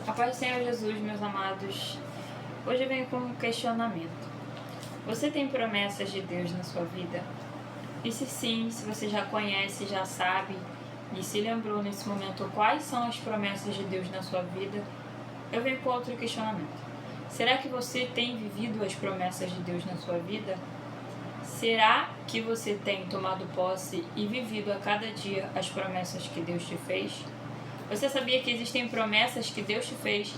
A paz do Senhor Jesus, meus amados. Hoje eu venho com um questionamento. Você tem promessas de Deus na sua vida? E se sim, se você já conhece, já sabe e se lembrou nesse momento quais são as promessas de Deus na sua vida, eu venho com outro questionamento. Será que você tem vivido as promessas de Deus na sua vida? Será que você tem tomado posse e vivido a cada dia as promessas que Deus te fez? Você sabia que existem promessas que Deus te fez,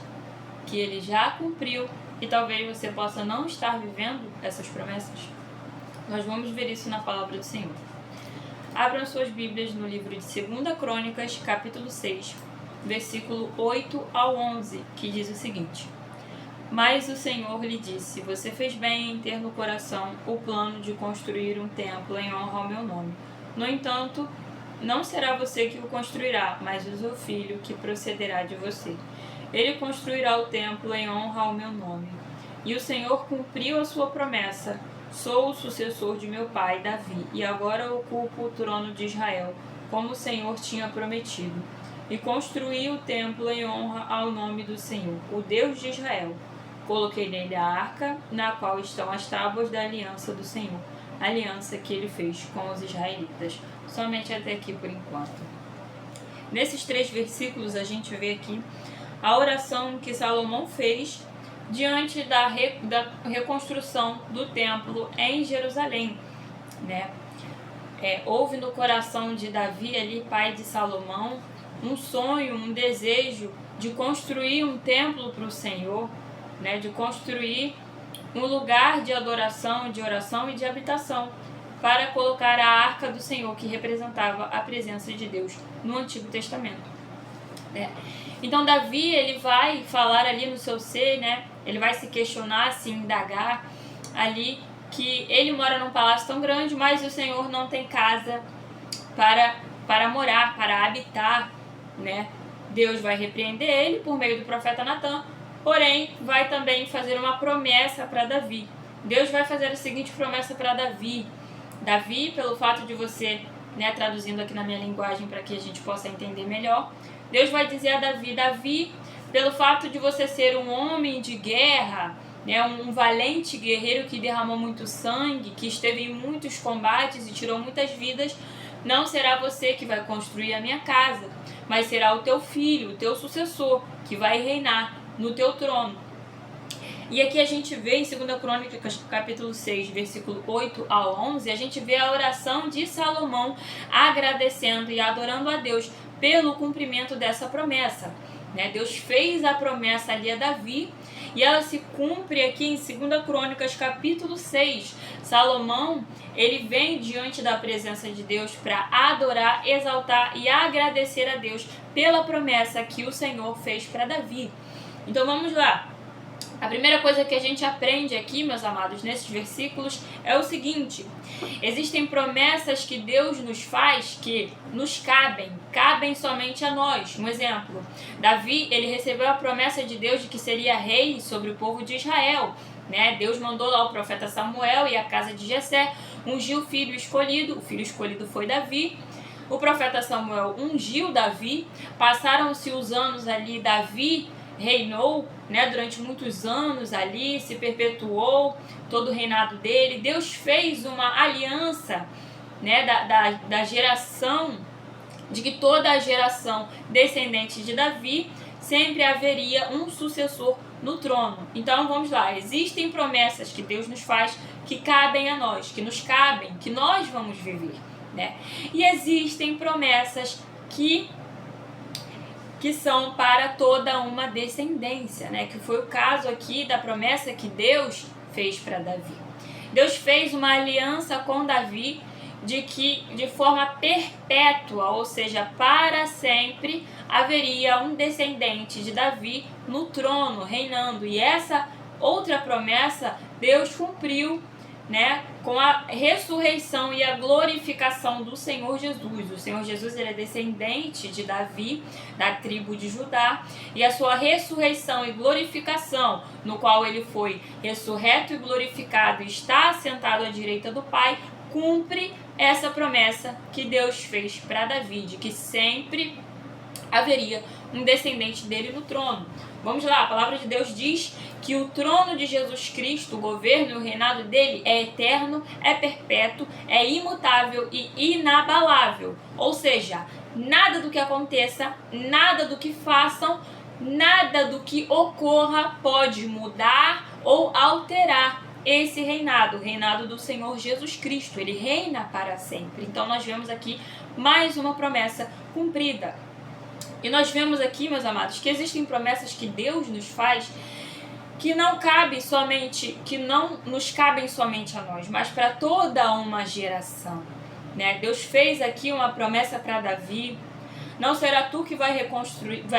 que Ele já cumpriu e talvez você possa não estar vivendo essas promessas? Nós vamos ver isso na palavra do Senhor. Abram suas Bíblias no livro de 2 Crônicas, capítulo 6, versículo 8 ao 11, que diz o seguinte: Mas o Senhor lhe disse: Você fez bem em ter no coração o plano de construir um templo em honra ao meu nome. No entanto, não será você que o construirá, mas o seu filho que procederá de você. Ele construirá o templo em honra ao meu nome. E o Senhor cumpriu a sua promessa. Sou o sucessor de meu pai, Davi, e agora ocupo o trono de Israel, como o Senhor tinha prometido. E construí o templo em honra ao nome do Senhor, o Deus de Israel. Coloquei nele a arca, na qual estão as tábuas da aliança do Senhor, a aliança que ele fez com os israelitas. Somente até aqui por enquanto. Nesses 3 versículos a gente vê aqui a oração que Salomão fez diante da reconstrução do templo em Jerusalém, né? Houve no coração de Davi, ali, pai de Salomão, um sonho, um desejo de construir um templo para o Senhor, né? De construir um lugar de adoração, de oração e de habitação para colocar a arca do Senhor, que representava a presença de Deus no Antigo Testamento, né? Então Davi, ele vai falar ali no seu ser, né? Ele vai se questionar, se indagar ali, que ele mora num palácio tão grande, mas o Senhor não tem casa para morar, para habitar, né? Deus vai repreender ele por meio do profeta Natã, porém vai também fazer uma promessa para Davi. Deus vai fazer a seguinte promessa para Davi. Davi, pelo fato de você, né, traduzindo aqui na minha linguagem para que a gente possa entender melhor, Deus vai dizer a Davi: Davi, pelo fato de você ser um homem de guerra, né, um valente guerreiro que derramou muito sangue, que esteve em muitos combates e tirou muitas vidas, não será você que vai construir a minha casa, mas será o teu filho, o teu sucessor, que vai reinar no teu trono. E aqui a gente vê em 2 Crônicas, capítulo 6, versículo 8 ao 11, a gente vê a oração de Salomão agradecendo e adorando a Deus pelo cumprimento dessa promessa, né? Deus fez a promessa ali a Davi e ela se cumpre aqui em 2 Crônicas, capítulo 6. Salomão, ele vem diante da presença de Deus para adorar, exaltar e agradecer a Deus pela promessa que o Senhor fez para Davi. Então vamos lá. A primeira coisa que a gente aprende aqui, meus amados, nesses versículos é o seguinte: existem promessas que Deus nos faz que nos cabem somente a nós. Um exemplo, Davi, ele recebeu a promessa de Deus de que seria rei sobre o povo de Israel, né? Deus mandou lá o profeta Samuel e a casa de Jessé ungiu o filho escolhido foi Davi. O profeta Samuel ungiu Davi, passaram-se os anos ali, Davi reinou, né, durante muitos anos ali, se perpetuou todo o reinado dele. Deus fez uma aliança, né, da geração, de que toda a geração descendente de Davi sempre haveria um sucessor no trono. Então vamos lá, existem promessas que Deus nos faz que cabem a nós, que nos cabem, que nós vamos viver, né? E existem promessas que são para toda uma descendência, né? Que foi o caso aqui da promessa que Deus fez para Davi. Deus fez uma aliança com Davi de que de forma perpétua, ou seja, para sempre, haveria um descendente de Davi no trono, reinando. E essa outra promessa Deus cumpriu, né, com a ressurreição e a glorificação do Senhor Jesus. O Senhor Jesus, ele é descendente de Davi, da tribo de Judá, e a sua ressurreição e glorificação, no qual ele foi ressurreto e glorificado e está assentado à direita do Pai, cumpre essa promessa que Deus fez para Davi, de que sempre haveria um descendente dele no trono. Vamos lá, a palavra de Deus diz que o trono de Jesus Cristo, o governo e o reinado dele é eterno, é perpétuo, é imutável e inabalável. Ou seja, nada do que aconteça, nada do que façam, nada do que ocorra pode mudar ou alterar esse reinado, o reinado do Senhor Jesus Cristo. Ele reina para sempre. Então nós vemos aqui mais uma promessa cumprida. E nós vemos aqui, meus amados, que existem promessas que Deus nos faz que não nos cabem somente a nós, mas para toda uma geração, né? Deus fez aqui uma promessa para Davi: não será tu que vai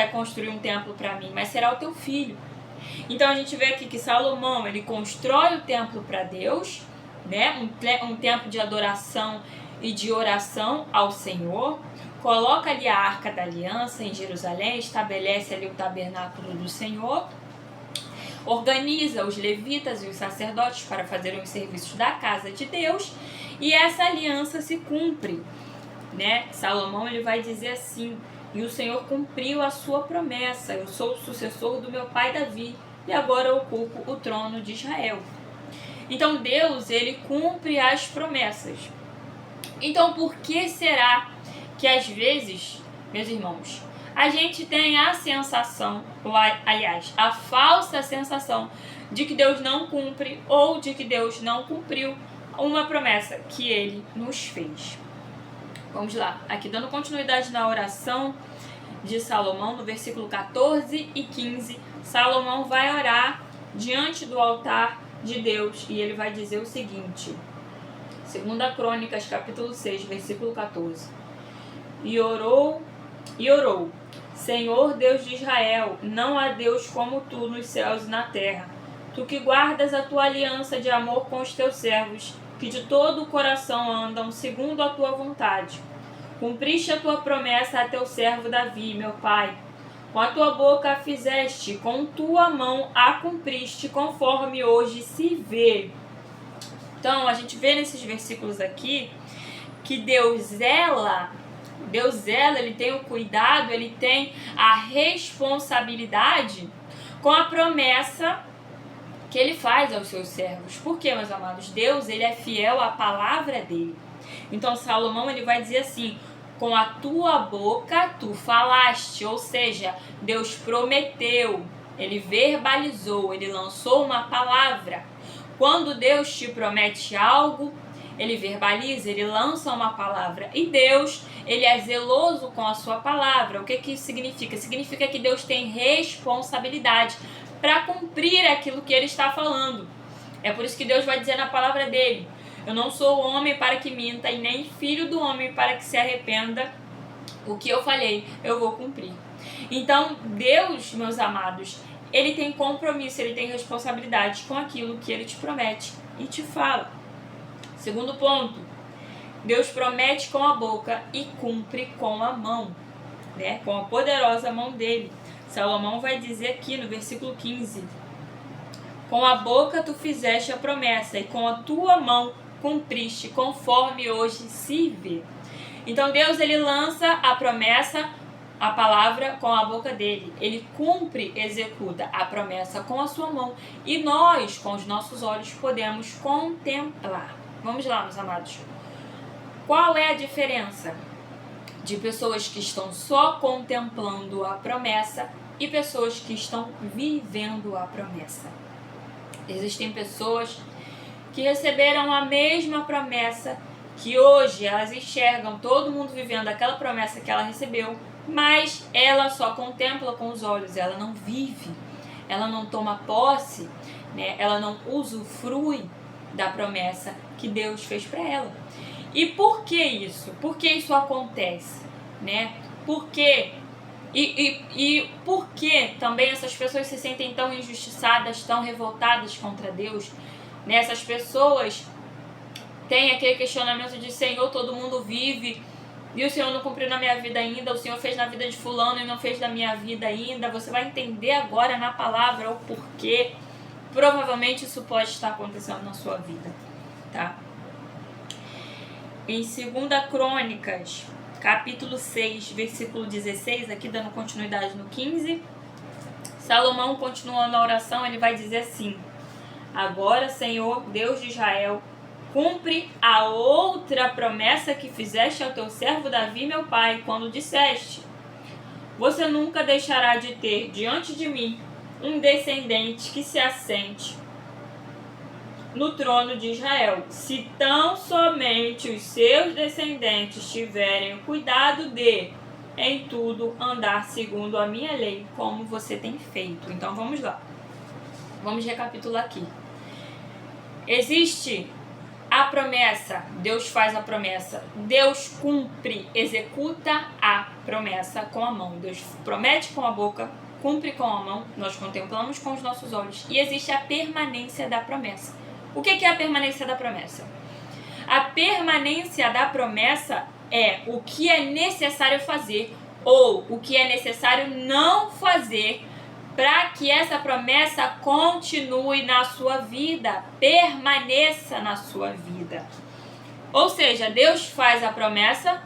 construir um templo para mim, mas será o teu filho. Então a gente vê aqui que Salomão, ele constrói o templo para Deus, né? Um templo de adoração e de oração ao Senhor. Coloca ali a Arca da Aliança em Jerusalém, estabelece ali o tabernáculo do Senhor, organiza os levitas e os sacerdotes para fazerem os serviços da casa de Deus, e essa aliança se cumpre, né? Salomão, ele vai dizer assim: e o Senhor cumpriu a sua promessa, eu sou o sucessor do meu pai Davi, e agora ocupo o trono de Israel. Então Deus, ele cumpre as promessas. Então por que será que às vezes, meus irmãos, a gente tem a sensação, ou aliás, a falsa sensação de que Deus não cumpre ou de que Deus não cumpriu uma promessa que Ele nos fez? Vamos lá, aqui dando continuidade na oração de Salomão, no versículo 14 e 15, Salomão vai orar diante do altar de Deus e ele vai dizer o seguinte, 2 Crônicas, capítulo 6, versículo 14. E orou, Senhor Deus de Israel, não há Deus como tu nos céus e na terra. Tu que guardas a tua aliança de amor com os teus servos, que de todo o coração andam segundo a tua vontade. Cumpriste a tua promessa a teu servo Davi, meu pai. Com a tua boca a fizeste, com tua mão a cumpriste, conforme hoje se vê. Então, a gente vê nesses versículos aqui que Deus zela, ele tem o cuidado, ele tem a responsabilidade com a promessa que ele faz aos seus servos. Por quê, meus amados? Deus, ele é fiel à palavra dele. Então, Salomão, ele vai dizer assim: com a tua boca tu falaste, ou seja, Deus prometeu, ele verbalizou, ele lançou uma palavra. Quando Deus te promete algo, ele verbaliza, ele lança uma palavra. E Deus, ele é zeloso com a sua palavra. O que isso significa? Significa que Deus tem responsabilidade para cumprir aquilo que ele está falando. É por isso que Deus vai dizer na palavra dele: eu não sou homem para que minta e nem filho do homem para que se arrependa. O que eu falei, eu vou cumprir. Então, Deus, meus amados, ele tem compromisso, ele tem responsabilidade com aquilo que ele te promete e te fala. Segundo ponto, Deus promete com a boca e cumpre com a mão, né? Com a poderosa mão dele. Salomão vai dizer aqui no versículo 15: com a boca tu fizeste a promessa e com a tua mão cumpriste, conforme hoje se vê. Então Deus, ele lança a promessa, a palavra com a boca dele. Ele cumpre, executa a promessa com a sua mão. E nós, com os nossos olhos, podemos contemplar. Vamos lá, meus amados. Qual é a diferença de pessoas que estão só contemplando a promessa e pessoas que estão vivendo a promessa? Existem pessoas que receberam a mesma promessa, que hoje elas enxergam todo mundo vivendo aquela promessa que ela recebeu, mas ela só contempla com os olhos, ela não vive, ela não toma posse, né? Ela não usufrui da promessa que Deus fez para ela. E por que isso? Por que isso acontece, né? Por quê? E por que também essas pessoas se sentem tão injustiçadas, tão revoltadas contra Deus? Né? Essas pessoas têm aquele questionamento de: Senhor, todo mundo vive e o Senhor não cumpriu na minha vida ainda, o Senhor fez na vida de fulano e não fez na minha vida ainda. Você vai entender agora na palavra o porquê. Provavelmente isso pode estar acontecendo na sua vida, tá? Em 2 Crônicas, capítulo 6, versículo 16, aqui dando continuidade no 15. Salomão, continuando a oração, ele vai dizer assim: agora, Senhor, Deus de Israel, cumpre a outra promessa que fizeste ao teu servo Davi, meu pai, quando disseste: você nunca deixará de ter diante de mim um descendente que se assente no trono de Israel, se tão somente os seus descendentes tiverem cuidado de, em tudo, andar segundo a minha lei, como você tem feito. Então vamos lá. Vamos recapitular aqui. Existe a promessa, Deus faz a promessa, Deus cumpre, executa a promessa com a mão. Deus promete com a boca, cumpre com a mão, nós contemplamos com os nossos olhos, e existe a permanência da promessa. O que é a permanência da promessa? A permanência da promessa é o que é necessário fazer ou o que é necessário não fazer para que essa promessa continue na sua vida, permaneça na sua vida. Ou seja, Deus faz a promessa,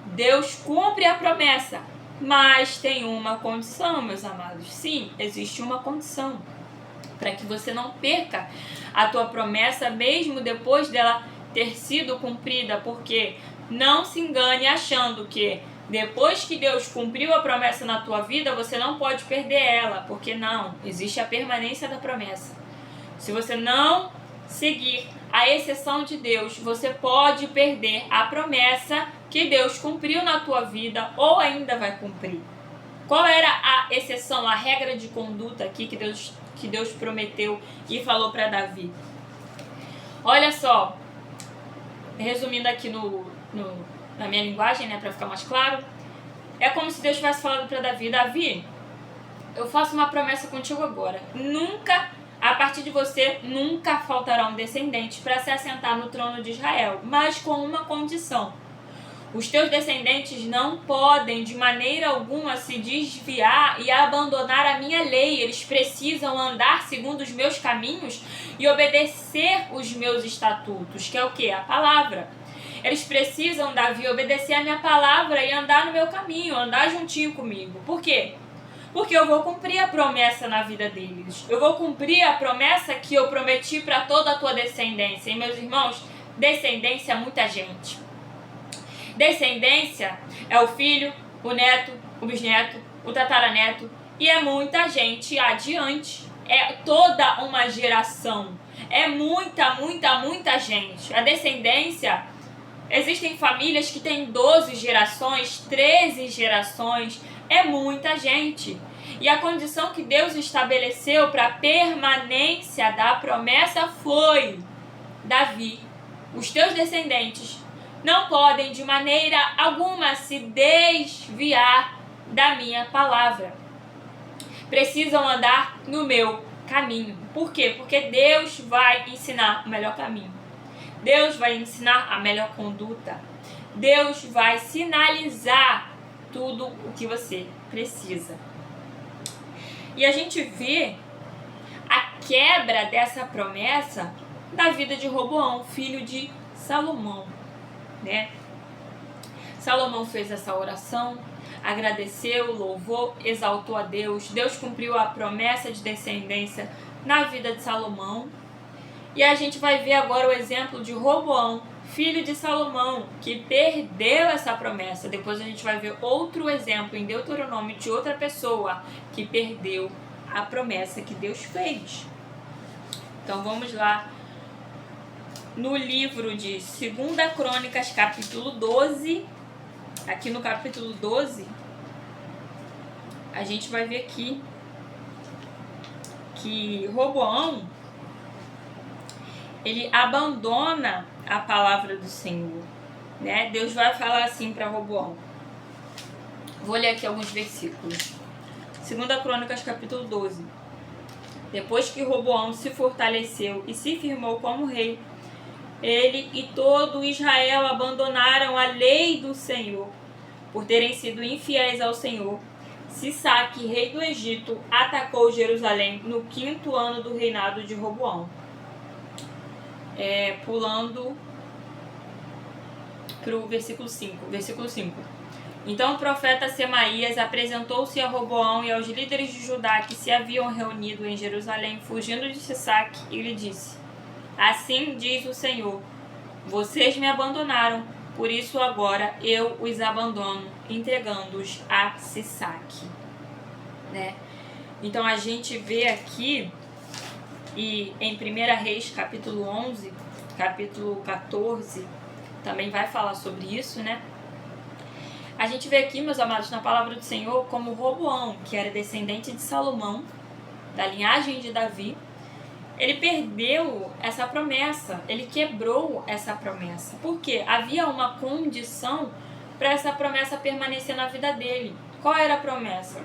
Deus cumpre a promessa, mas tem uma condição, meus amados. Sim, existe uma condição para que você não perca a tua promessa mesmo depois dela ter sido cumprida, porque não se engane achando que depois que Deus cumpriu a promessa na tua vida, você não pode perder ela, porque não, existe a permanência da promessa. Se você não seguir a exceção de Deus, você pode perder a promessa que Deus cumpriu na tua vida ou ainda vai cumprir. Qual era a exceção, a regra de conduta aqui que Deus prometeu e falou para Davi? Olha só, resumindo aqui na minha linguagem, né, para ficar mais claro, é como se Deus tivesse falado para Davi: Davi, eu faço uma promessa contigo agora. A partir de você, nunca faltará um descendente para se assentar no trono de Israel, mas com uma condição. Os teus descendentes não podem de maneira alguma se desviar e abandonar a minha lei. Eles precisam andar segundo os meus caminhos e obedecer os meus estatutos, que é o quê? A palavra. Eles precisam, Davi, obedecer a minha palavra e andar no meu caminho, andar juntinho comigo. Por quê? Porque eu vou cumprir a promessa na vida deles. Eu vou cumprir a promessa que eu prometi para toda a tua descendência. E, meus irmãos, descendência é muita gente. Descendência é o filho, o neto, o bisneto, o tataraneto, e é muita gente adiante. É toda uma geração. É muita gente. A descendência, existem famílias que têm 12 gerações, 13 gerações. É muita gente. E a condição que Deus estabeleceu para a permanência da promessa foi: Davi, os teus descendentes não podem de maneira alguma se desviar da minha palavra. Precisam andar no meu caminho. Por quê? Porque Deus vai ensinar o melhor caminho. Deus vai ensinar a melhor conduta. Deus vai sinalizar tudo o que você precisa. E a gente vê a quebra dessa promessa da vida de Roboão, filho de Salomão. Né? Salomão fez essa oração, agradeceu, louvou, exaltou a Deus. Deus cumpriu a promessa de descendência na vida de Salomão. E a gente vai ver agora o exemplo de Roboão, filho de Salomão, que perdeu essa promessa. Depois a gente vai ver outro exemplo em Deuteronômio de outra pessoa que perdeu a promessa que Deus fez. Então vamos lá. No livro de 2 Crônicas, capítulo 12, aqui no capítulo 12, a gente vai ver aqui que Roboão, ele abandona a palavra do Senhor, né? Deus vai falar assim para Roboão. Vou ler aqui alguns versículos. 2 Crônicas, capítulo 12. Depois que Roboão se fortaleceu e se firmou como rei, ele e todo Israel abandonaram a lei do Senhor, por terem sido infiéis ao Senhor. Sisaque, rei do Egito, atacou Jerusalém no 5º ano do reinado de Roboão. Pulando para o versículo 5. Versículo 5. Então o profeta Semaías apresentou-se a Roboão e aos líderes de Judá que se haviam reunido em Jerusalém, fugindo de Sisaque, e lhe disse: Assim diz o Senhor, vocês me abandonaram, por isso agora eu os abandono, entregando-os a Sisaque. Né? Então a gente vê aqui, e em 1 Reis capítulo 11, capítulo 14, também vai falar sobre isso, né? A gente vê aqui, meus amados, na palavra do Senhor, como Roboão, que era descendente de Salomão, da linhagem de Davi, ele perdeu essa promessa, ele quebrou essa promessa. Por quê? Havia uma condição para essa promessa permanecer na vida dele. Qual era a promessa?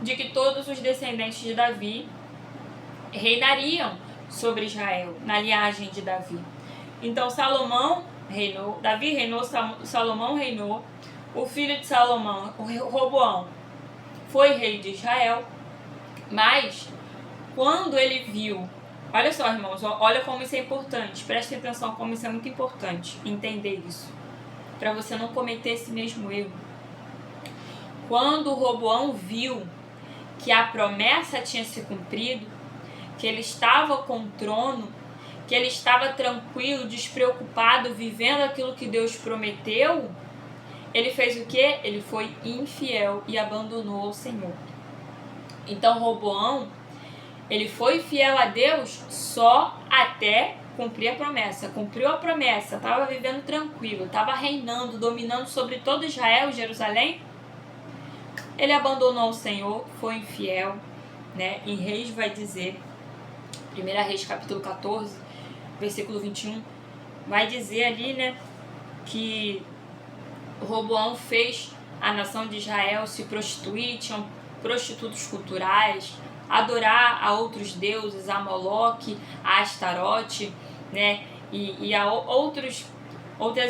De que todos os descendentes de Davi reinariam sobre Israel, na linhagem de Davi. Então Salomão reinou, Davi reinou, Salomão reinou, o filho de Salomão, o Roboão, foi rei de Israel, mas quando ele viu, olha só, irmãos, olha como isso é importante, prestem atenção como isso é muito importante, entender isso, para você não cometer esse mesmo erro. Quando o Roboão viu que a promessa tinha se cumprido, que ele estava com o trono, que ele estava tranquilo, despreocupado, vivendo aquilo que Deus prometeu, ele fez o quê? Ele foi infiel e abandonou o Senhor. Então Roboão, ele foi fiel a Deus só até cumprir a promessa. Cumpriu a promessa, estava vivendo tranquilo, estava reinando, dominando sobre todo Israel e Jerusalém. Ele abandonou o Senhor, foi infiel, né? Em Reis vai dizer, 1 Reis capítulo 14, versículo 21, vai dizer ali, né, que Roboão fez a nação de Israel se prostituir, tinham prostitutos culturais, adorar a outros deuses, a Moloque, a Astarote, né, e a outras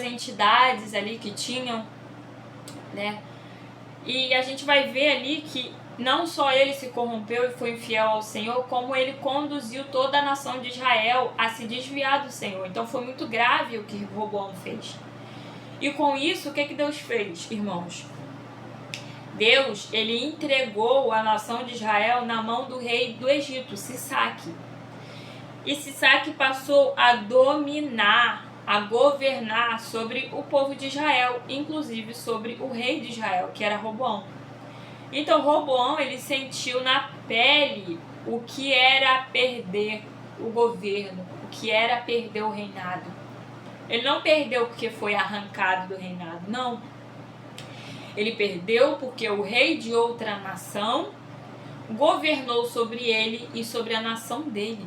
entidades ali que tinham, né, e a gente vai ver ali que não só ele se corrompeu e foi infiel ao Senhor, como ele conduziu toda a nação de Israel a se desviar do Senhor. Então foi muito grave o que Roboão fez. E com isso, o que Deus fez, irmãos? Deus, ele entregou a nação de Israel na mão do rei do Egito, Sisaque. E Sisaque passou a dominar, a governar sobre o povo de Israel, inclusive sobre o rei de Israel, que era Roboão. Então Roboão, ele sentiu na pele o que era perder o governo, o que era perder o reinado. Ele não perdeu porque foi arrancado do reinado, não. Ele perdeu porque o rei de outra nação governou sobre ele e sobre a nação dele.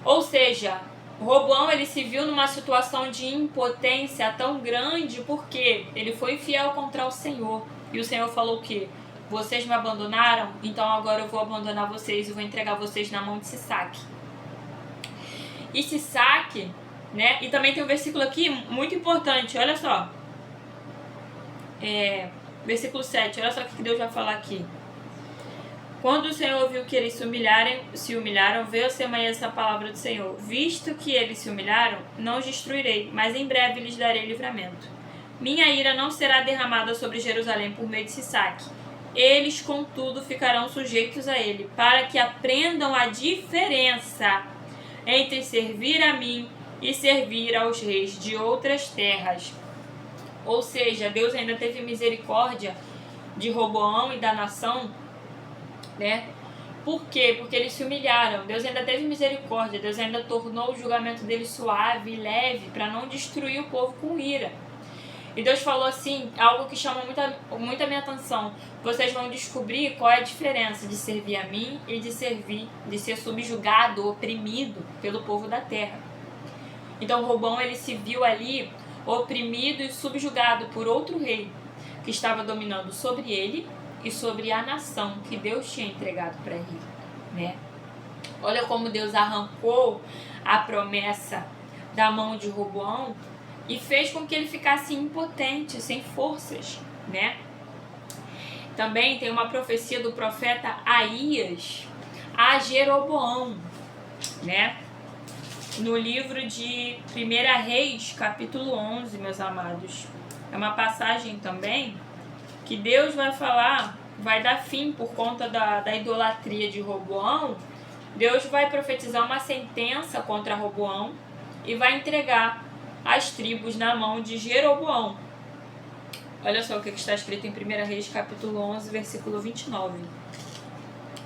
Ou seja, Roboão, ele se viu numa situação de impotência tão grande porque ele foi fiel contra o Senhor. E o Senhor falou que vocês me abandonaram, então agora eu vou abandonar vocês e vou entregar vocês na mão de Sisaque. E Sisaque, né? E também tem um versículo aqui muito importante, olha só. Versículo 7, olha só o que Deus vai falar aqui. Quando o Senhor viu que eles se humilharam, veio a Semaías essa palavra do Senhor. Visto que eles se humilharam, não os destruirei, mas em breve lhes darei livramento. Minha ira não será derramada sobre Jerusalém por meio de Sisaque. Eles, contudo, ficarão sujeitos a ele, para que aprendam a diferença entre servir a mim e servir aos reis de outras terras. Ou seja, Deus ainda teve misericórdia de Roboão e da nação, né? Por quê? Porque eles se humilharam. Deus ainda teve misericórdia, Deus ainda tornou o julgamento deles suave e leve para não destruir o povo com ira. E Deus falou assim, algo que chama muita minha atenção. Vocês vão descobrir qual é a diferença de servir a mim e de ser subjugado, oprimido pelo povo da terra. Então Roboão, ele se viu ali oprimido e subjugado por outro rei que estava dominando sobre ele e sobre a nação que Deus tinha entregado para ele, né? Olha como Deus arrancou a promessa da mão de Roboão e fez com que ele ficasse impotente, sem forças, né? Também tem uma profecia do profeta Aías a Jeroboão, né? No livro de 1 Reis, capítulo 11, meus amados. é uma passagem também que Deus vai falar, vai dar fim por conta da idolatria de Roboão. Deus vai profetizar uma sentença contra Roboão e vai entregar as tribos na mão de Jeroboão. Olha só o que está escrito em 1 Reis, capítulo 11, versículo 29.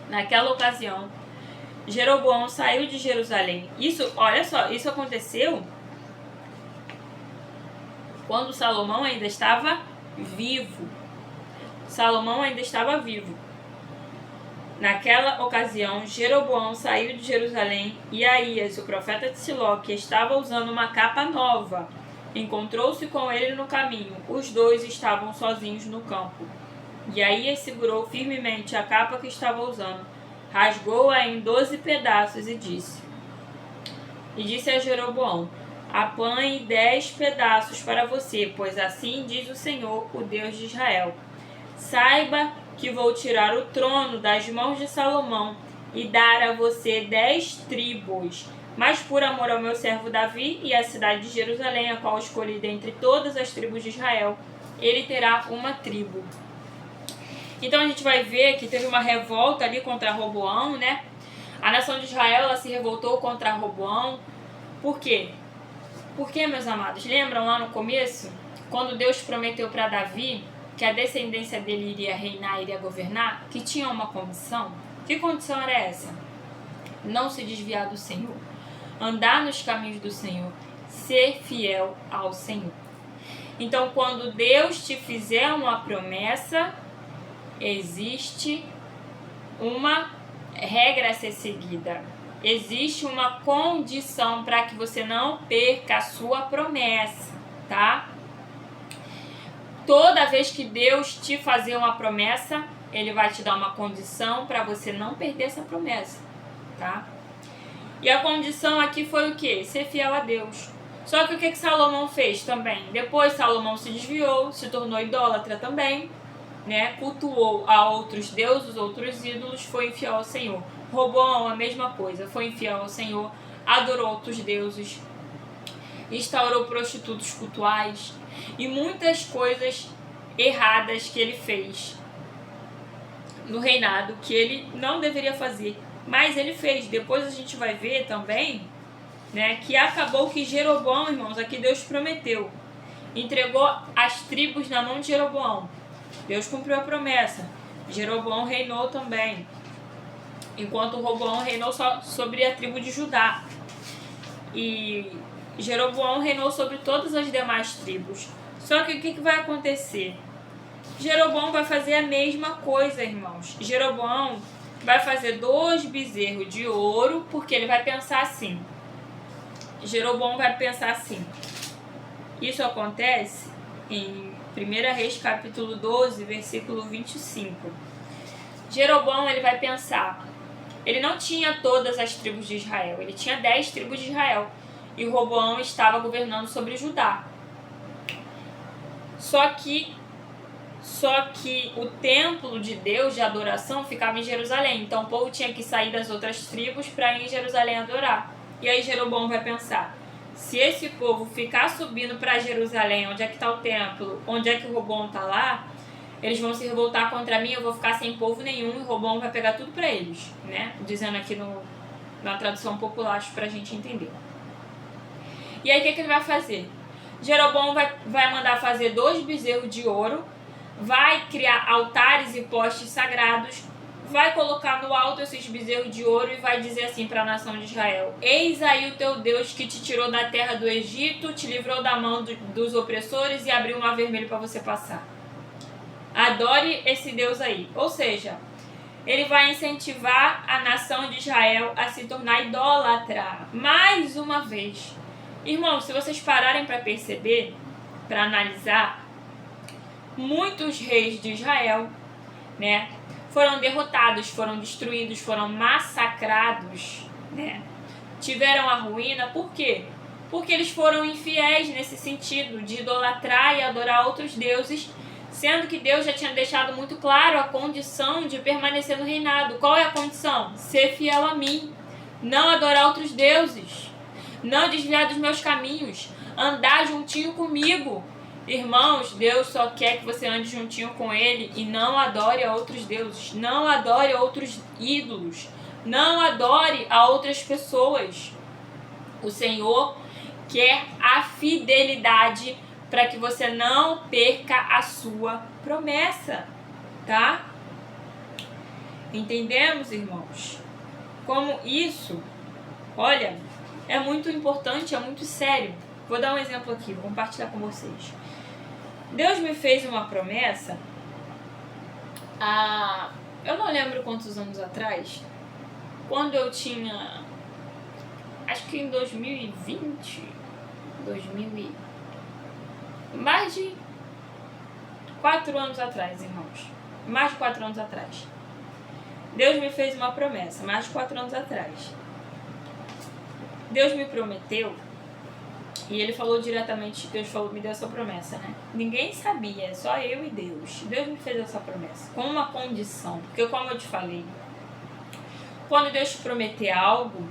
Naquela ocasião, Jeroboão saiu de Jerusalém. Olha só, isso aconteceu quando Salomão ainda estava vivo. Salomão ainda estava vivo. Naquela ocasião, Jeroboão saiu de Jerusalém e Aías, o profeta de Siló, que estava usando uma capa nova, encontrou-se com ele no caminho. Os dois estavam sozinhos no campo. E Aías segurou firmemente a capa que estava usando, rasgou-a em 12 pedaços e disse a Jeroboão: apanhe 10 pedaços para você, pois assim diz o Senhor, o Deus de Israel. Saiba que vou tirar o trono das mãos de Salomão e dar a você 10 tribos. Mas por amor ao meu servo Davi e à cidade de Jerusalém, a qual escolhi dentre todas as tribos de Israel, ele terá uma tribo. Então a gente vai ver que teve uma revolta ali contra Roboão, né? A nação de Israel, ela se revoltou contra Roboão. Por quê? Porque, meus amados, lembram lá no começo, quando Deus prometeu para Davi que a descendência dele iria reinar, iria governar, que tinha uma condição? Que condição era essa? Não se desviar do Senhor, andar nos caminhos do Senhor, ser fiel ao Senhor. Então, quando Deus te fizer uma promessa, existe uma regra a ser seguida. Existe uma condição para que você não perca a sua promessa, tá? Toda vez que Deus te fazer uma promessa, Ele vai te dar uma condição para você não perder essa promessa, tá? E a condição aqui foi o quê? Ser fiel a Deus. Só que o que Salomão fez também? Depois Salomão se desviou, se tornou idólatra também, né? Cultuou a outros deuses, outros ídolos, foi infiel ao Senhor. Roboão, a mesma coisa, foi infiel ao Senhor, adorou outros deuses, instaurou prostitutos cultuais e muitas coisas erradas que ele fez no reinado, que ele não deveria fazer, mas ele fez. Depois a gente vai ver também, né, que acabou que Jeroboão, irmãos, aqui Deus prometeu, entregou as tribos na mão de Jeroboão. Deus cumpriu a promessa. Jeroboão reinou também, enquanto Roboão reinou só sobre a tribo de Judá. E Jeroboão reinou sobre todas as demais tribos. Só que o que vai acontecer? Jeroboão vai fazer a mesma coisa, irmãos. Jeroboão vai fazer 2 bezerros de ouro, porque ele vai pensar assim. Jeroboão vai pensar assim. Isso acontece em 1 Reis, capítulo 12, versículo 25. Jeroboão, ele vai pensar. Ele não tinha todas as tribos de Israel. Ele tinha 10 tribos de Israel. E Roboão estava governando sobre Judá. Só que o templo de Deus de adoração ficava em Jerusalém. Então o povo tinha que sair das outras tribos para ir em Jerusalém adorar. E aí Jeroboão vai pensar: se esse povo ficar subindo para Jerusalém, onde é que está o templo, onde é que o Roboão está lá, eles vão se revoltar contra mim, eu vou ficar sem povo nenhum e o Roboão vai pegar tudo para eles, né? Dizendo aqui na tradução popular, para a gente entender. E aí o que ele vai fazer? Jeroboão vai mandar fazer 2 bezerros de ouro, vai criar altares e postes sagrados, vai colocar no alto esses bezerros de ouro e vai dizer assim para a nação de Israel: eis aí o teu Deus que te tirou da terra do Egito, te livrou da mão dos opressores e abriu o mar vermelho para você passar. Adore esse Deus aí. Ou seja, ele vai incentivar a nação de Israel a se tornar idólatra. Mais uma vez. Irmãos, se vocês pararem para perceber, para analisar, muitos reis de Israel, né, foram derrotados, foram destruídos, foram massacrados, né? Tiveram a ruína. Por quê? Porque eles foram infiéis nesse sentido de idolatrar e adorar outros deuses, sendo que Deus já tinha deixado muito claro a condição de permanecer no reinado. Qual é a condição? Ser fiel a mim, não adorar outros deuses, não desviar dos meus caminhos, andar juntinho comigo. Irmãos, Deus só quer que você ande juntinho com Ele e não adore a outros deuses, não adore a outros ídolos, não adore a outras pessoas. O Senhor quer a fidelidade para que você não perca a sua promessa, tá? Entendemos, irmãos? Como isso, olha, é muito importante, é muito sério. Vou dar um exemplo aqui, vou compartilhar com vocês. Deus me fez uma promessa eu não lembro quantos anos atrás, quando eu tinha, acho que em 2020, mais de 4 anos atrás, irmãos. Mais de 4 anos atrás. Deus me fez uma promessa, mais de 4 anos atrás. Deus me prometeu, e Ele falou diretamente, Deus me deu essa promessa, né? Ninguém sabia, só eu e Deus. Deus me fez essa promessa, com uma condição. Porque como eu te falei, quando Deus te prometer algo,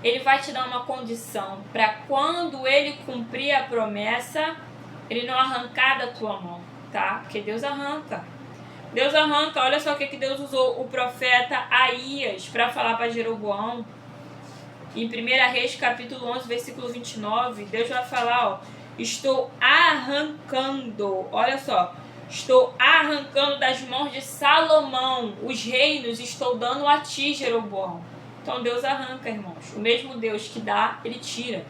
Ele vai te dar uma condição para quando Ele cumprir a promessa, Ele não arrancar da tua mão, tá? Porque Deus arranca. Deus arranca. Olha só o que Deus usou o profeta Aías para falar para Jeroboão. Em 1 Reis, capítulo 11, versículo 29, Deus vai falar, ó, estou arrancando, olha só, estou arrancando das mãos de Salomão os reinos, estou dando a ti, Jeroboão. Então Deus arranca, irmãos. O mesmo Deus que dá, Ele tira.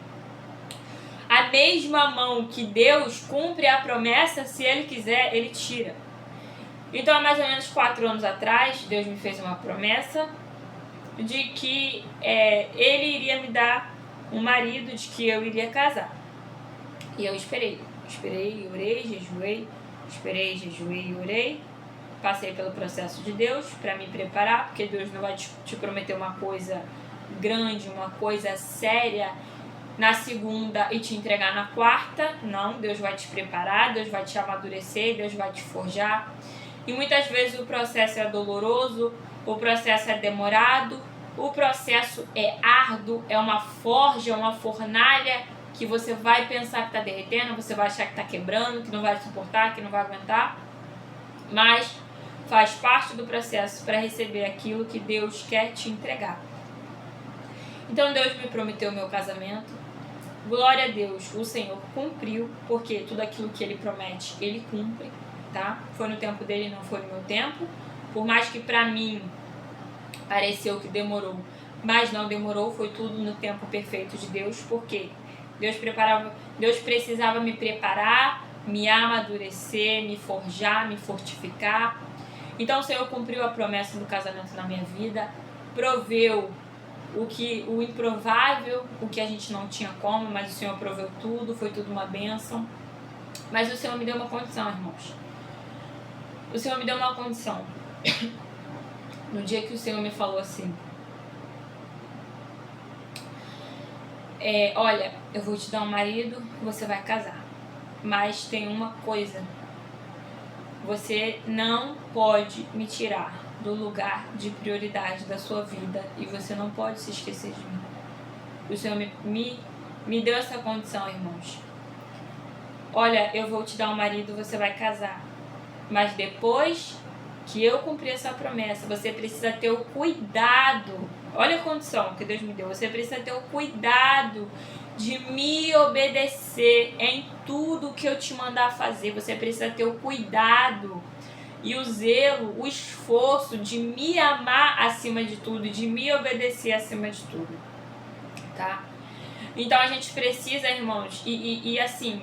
A mesma mão que Deus cumpre a promessa, se Ele quiser, Ele tira. Então, há mais ou menos 4 anos atrás, Deus me fez uma promessa de que Ele iria me dar um marido, de que eu iria casar. E eu esperei, orei, jejuei, jejuei e orei. Passei pelo processo de Deus para me preparar, porque Deus não vai te prometer uma coisa grande, uma coisa séria na segunda e te entregar na quarta. Não, Deus vai te preparar, Deus vai te amadurecer, Deus vai te forjar. E muitas vezes o processo é doloroso, o processo é demorado, o processo é árduo, é uma forja, uma fornalha que você vai pensar que está derretendo, você vai achar que está quebrando, que não vai suportar, que não vai aguentar. Mas faz parte do processo para receber aquilo que Deus quer te entregar. Então Deus me prometeu o meu casamento. Glória a Deus, o Senhor cumpriu, porque tudo aquilo que Ele promete, Ele cumpre, tá? Foi no tempo dele, não foi no meu tempo. Por mais que para mim pareceu que demorou, mas não demorou, foi tudo no tempo perfeito de Deus, porque Deus precisava me preparar, me amadurecer, me forjar, me fortificar. Então o Senhor cumpriu a promessa do casamento na minha vida, proveu o improvável, o que a gente não tinha como, mas o Senhor proveu tudo, foi tudo uma bênção. Mas o Senhor me deu uma condição, irmãos. O Senhor me deu uma condição. No dia que o Senhor me falou assim, olha, eu vou te dar um marido, você vai casar. Mas tem uma coisa, você não pode me tirar do lugar de prioridade da sua vida e você não pode se esquecer de mim. O Senhor me deu essa condição, irmãos. Olha, eu vou te dar um marido, você vai casar. Mas depois que eu cumprir essa promessa, você precisa ter o cuidado. Olha a condição que Deus me deu. Você precisa ter o cuidado de me obedecer em tudo que eu te mandar fazer. Você precisa ter o cuidado e o zelo, o esforço de me amar acima de tudo, de me obedecer acima de tudo, tá? Então a gente precisa, irmãos, e assim,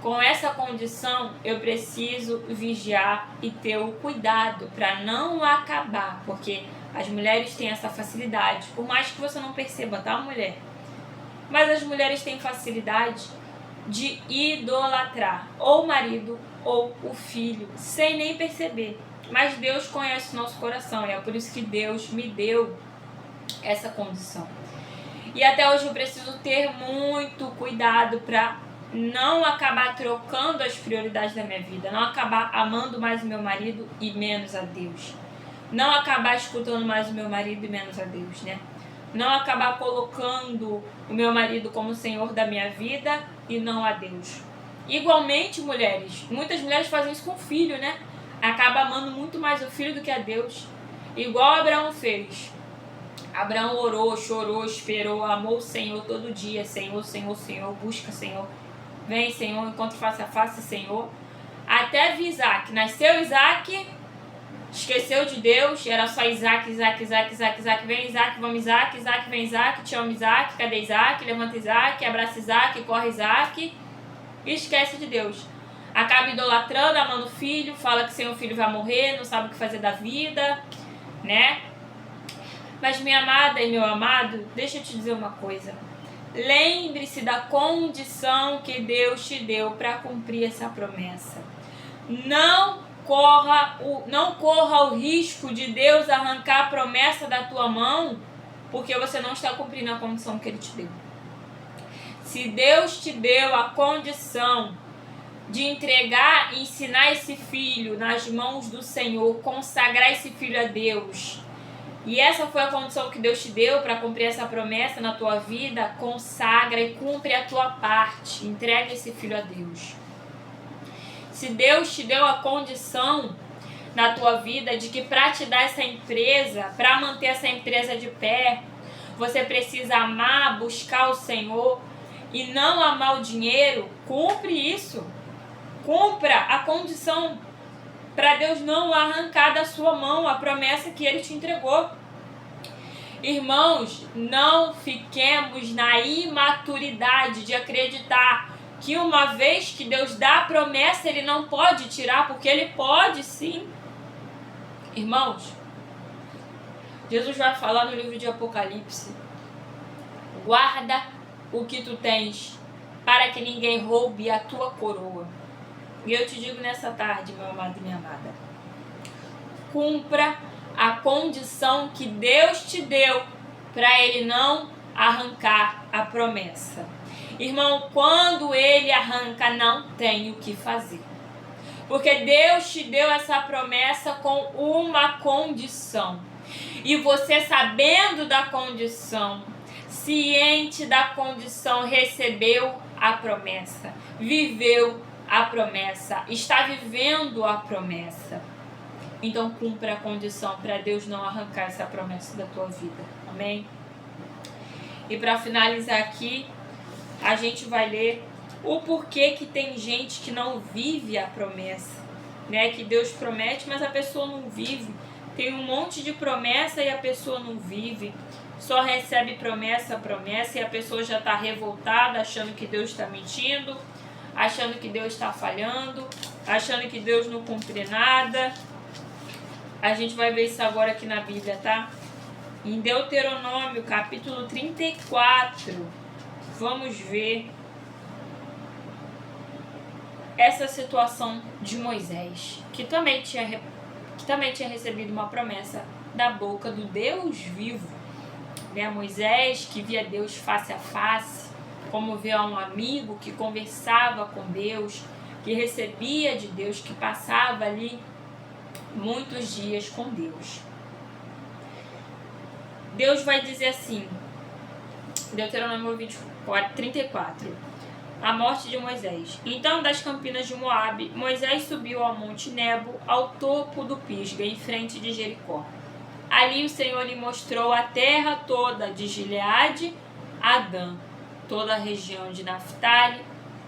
com essa condição eu preciso vigiar e ter o cuidado para não acabar, porque as mulheres têm essa facilidade, por mais que você não perceba, tá, mulher? Mas as mulheres têm facilidade de idolatrar ou o marido ou o filho, sem nem perceber. Mas Deus conhece o nosso coração, e é por isso que Deus me deu essa condição. E até hoje eu preciso ter muito cuidado para não acabar trocando as prioridades da minha vida, não acabar amando mais o meu marido e menos a Deus. Não acabar escutando mais o meu marido e menos a Deus, né? Não acabar colocando o meu marido como Senhor da minha vida e não a Deus. Igualmente, mulheres, muitas mulheres fazem isso com o filho, né? Acaba amando muito mais o filho do que a Deus. Igual Abraão fez. Abraão orou, chorou, esperou, amou o Senhor todo dia. Senhor, Senhor, Senhor, busca, Senhor. Vem, Senhor, encontro face a face, Senhor. Até vir Isaac. Nasceu Isaac, esqueceu de Deus, era só Isaac, Isaac, Isaac, Isaac, Isaac. Vem Isaac, vamos Isaac, Isaac, vem Isaac, te amo Isaac, cadê Isaac? Levanta Isaac, abraça Isaac, corre Isaac. E esquece de Deus. Acaba idolatrando, amando o filho, fala que sem o filho vai morrer, não sabe o que fazer da vida, né? Mas minha amada e meu amado, deixa eu te dizer uma coisa. Lembre-se da condição que Deus te deu para cumprir essa promessa. Não corra o risco de Deus arrancar a promessa da tua mão, porque você não está cumprindo a condição que Ele te deu. Se Deus te deu a condição de entregar e ensinar esse filho nas mãos do Senhor, consagrar esse filho a Deus, e essa foi a condição que Deus te deu para cumprir essa promessa na tua vida, consagra e cumpre a tua parte, entrega esse filho a Deus. Se Deus te deu a condição na tua vida de que para te dar essa empresa, para manter essa empresa de pé, você precisa amar, buscar o Senhor e não amar o dinheiro, cumpre isso. Cumpra a condição para Deus não arrancar da sua mão a promessa que Ele te entregou. Irmãos, não fiquemos na imaturidade de acreditar que uma vez que Deus dá a promessa, Ele não pode tirar, porque Ele pode sim. Irmãos, Jesus vai falar no livro de Apocalipse: guarda o que tu tens, para que ninguém roube a tua coroa. E eu te digo nessa tarde, meu amado e minha amada, cumpra a condição que Deus te deu para Ele não arrancar a promessa. Irmão, quando Ele arranca, não tem o que fazer. Porque Deus te deu essa promessa com uma condição. E você, sabendo da condição, ciente da condição, recebeu a promessa, viveu a promessa, está vivendo a promessa. Então cumpra a condição para Deus não arrancar essa promessa da tua vida. Amém? E para finalizar aqui, a gente vai ler o porquê que tem gente que não vive a promessa, né? Que Deus promete, mas a pessoa não vive. Tem um monte de promessa e a pessoa não vive. Só recebe promessa e a pessoa já está revoltada, achando que Deus está mentindo, achando que Deus está falhando, achando que Deus não cumpre nada. A gente vai ver isso agora aqui na Bíblia, tá? Em Deuteronômio, capítulo 34, vamos ver essa situação de Moisés, que também tinha recebido uma promessa da boca do Deus vivo, né? Moisés, que via Deus face a face, como via um amigo, que conversava com Deus, que recebia de Deus, que passava ali muitos dias com Deus. Deus vai dizer assim, Deuteronômio 34, a morte de Moisés. Então, das campinas de Moabe, Moisés subiu ao monte Nebo, ao topo do Pisga, em frente de Jericó. Ali o Senhor lhe mostrou a terra toda de Gileade a Dan, toda a região de Naftali,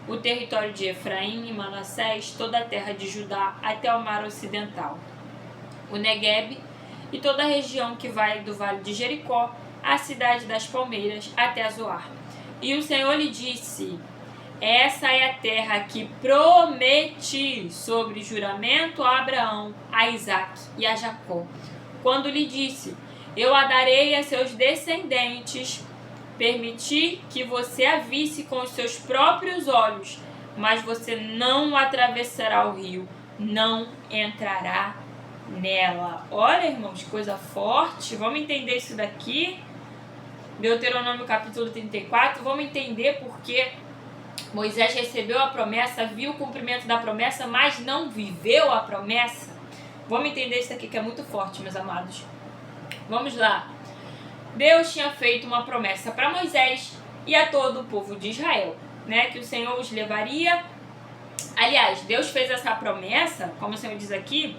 o território de Efraim e Manassés, toda a terra de Judá até o mar ocidental, o Neguebe e toda a região que vai do vale de Jericó, a cidade das palmeiras até Zoar. E o Senhor lhe disse: essa é a terra que prometi sobre juramento a Abraão, a Isaque e a Jacó, quando lhe disse: eu a darei a seus descendentes. Permiti que você a visse com os seus próprios olhos, mas você não atravessará o rio, não entrará nela. Olha, irmãos, coisa forte. Vamos entender isso daqui. Deuteronômio capítulo 34. Vamos entender porque Moisés recebeu a promessa, viu o cumprimento da promessa, mas não viveu a promessa. Vamos entender isso aqui que é muito forte, meus amados. Vamos lá. Deus tinha feito uma promessa para Moisés e a todo o povo de Israel, né? Que o Senhor os levaria Aliás, Deus fez essa promessa, como o Senhor diz aqui,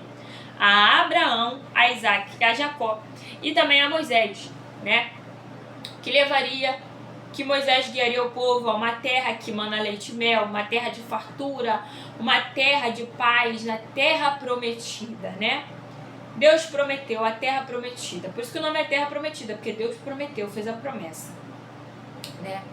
a Abraão, a Isaac e a Jacó, e também a Moisés, né? Que Moisés guiaria o povo a uma terra que mana leite e mel, uma terra de fartura, uma terra de paz, na terra prometida, né? Deus prometeu a terra prometida. Por isso que o nome é terra prometida, porque Deus prometeu, fez a promessa, né?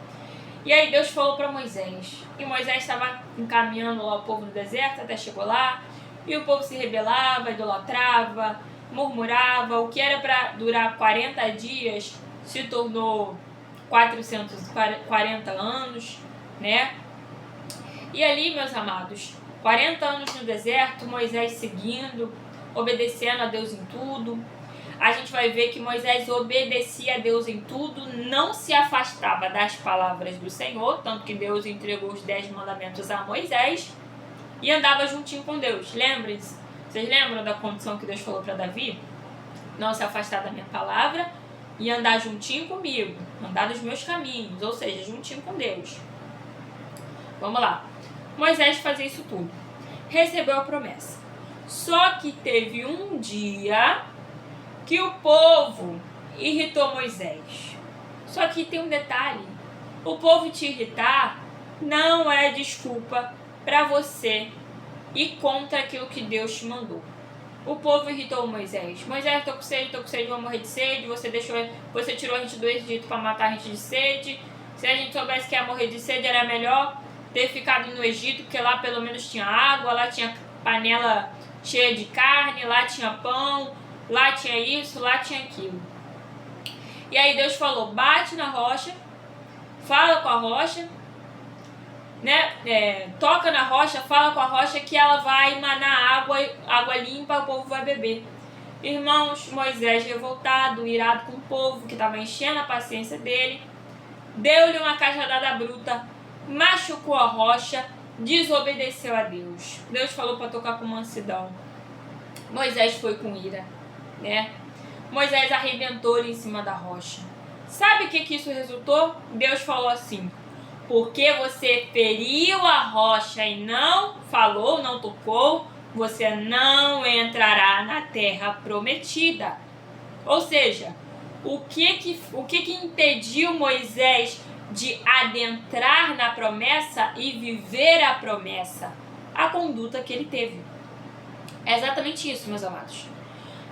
E aí Deus falou para Moisés. E Moisés estava encaminhando lá o povo no deserto, até chegou lá. E o povo se rebelava, idolatrava, murmurava. O que era para durar 40 dias se tornou 440 anos, né? E ali, meus amados, 40 anos no deserto, Moisés seguindo, obedecendo a Deus em tudo. A gente vai ver que Moisés obedecia a Deus em tudo, não se afastava das palavras do Senhor, tanto que Deus entregou os 10 mandamentos a Moisés e andava juntinho com Deus. Lembrem-se, vocês lembram da condição que Deus falou para Davi? Não se afastar da minha palavra e andar juntinho comigo, andar nos meus caminhos, ou seja, juntinho com Deus. Vamos lá. Moisés fazia isso tudo. Recebeu a promessa. Só que teve um dia que o povo irritou Moisés. Só que tem um detalhe. O povo te irritar não é desculpa para você ir contra aquilo que Deus te mandou. O povo irritou Moisés. Moisés, tô com sede, vou morrer de sede. Você tirou a gente do Egito para matar a gente de sede. Se a gente soubesse que ia morrer de sede, era melhor ter ficado no Egito, porque lá pelo menos tinha água, lá tinha panela cheia de carne, lá tinha pão, lá tinha isso, lá tinha aquilo. E aí Deus falou, bate na rocha, fala com a rocha, né? Toca na rocha, fala com a rocha que ela vai emanar água limpa, o povo vai beber. Irmãos, Moisés revoltado, irado com o povo, que estava enchendo a paciência dele, deu-lhe uma cajadada bruta, machucou a rocha, desobedeceu a Deus. Deus falou para tocar com mansidão. Moisés foi com ira, né? Moisés arrebentou ele em cima da rocha. Sabe o que isso resultou? Deus falou assim, porque você feriu a rocha e não falou, não tocou, você não entrará na terra prometida. Ou seja, o que impediu Moisés de adentrar na promessa e viver a promessa? A conduta que ele teve. É exatamente isso, meus amados.